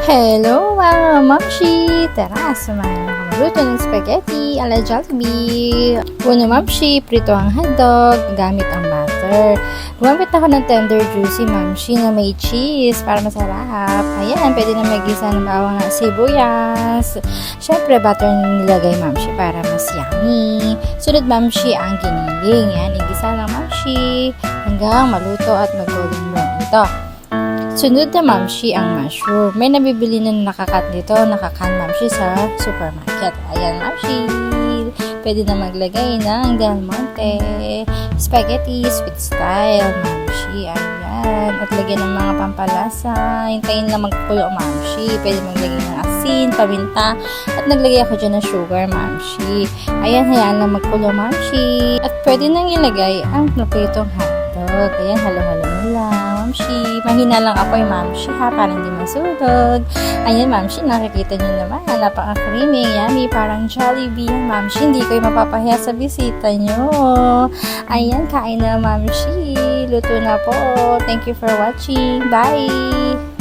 Hello mga mamshi! Tara, samahan ako magluto ng spaghetti ala Jollibee. Una mamshi, prito ang hotdog gamit ang butter. Gumamit ako ng tender juicy mamshi na may cheese para masarap. Ayan, pwede na mag-isa ng bawang at sibuyas. Syempre, butter na nilagay mamshi para mas yummy. Sunod mamshi ang giniling. Yan, igisa lang mamshi hanggang maluto at mag-golden brown ito. Sunod na mamshi ang mushroom. May nabibili na nakakat dito, nakakan mamshi sa supermarket. Ayan mamshi. Pwede na maglagay ng Del Monte spaghetti sweet style mamshi. Ayan. At lagyan ng mga pampalasa. Hintayin lang magkulo mamshi. Pwede maglagay ng asin, paminta. At naglagay ako dyan ng sugar mamshi. Ayan, hayaan lang magkulo mamshi. At pwede nang ilagay ang napitong hotdog. Ayan, halo-halo nila. Mamshi, mahina lang ako yung mamshi ha, para hindi masunog. Ayan mamshi, nakikita nyo naman, napaka-creamy, yummy, parang Jollibee yung mamshi. Hindi ko yung mapapahiya sa bisita nyo. Ayan, kain na mamshi. Luto na po. Thank you for watching. Bye!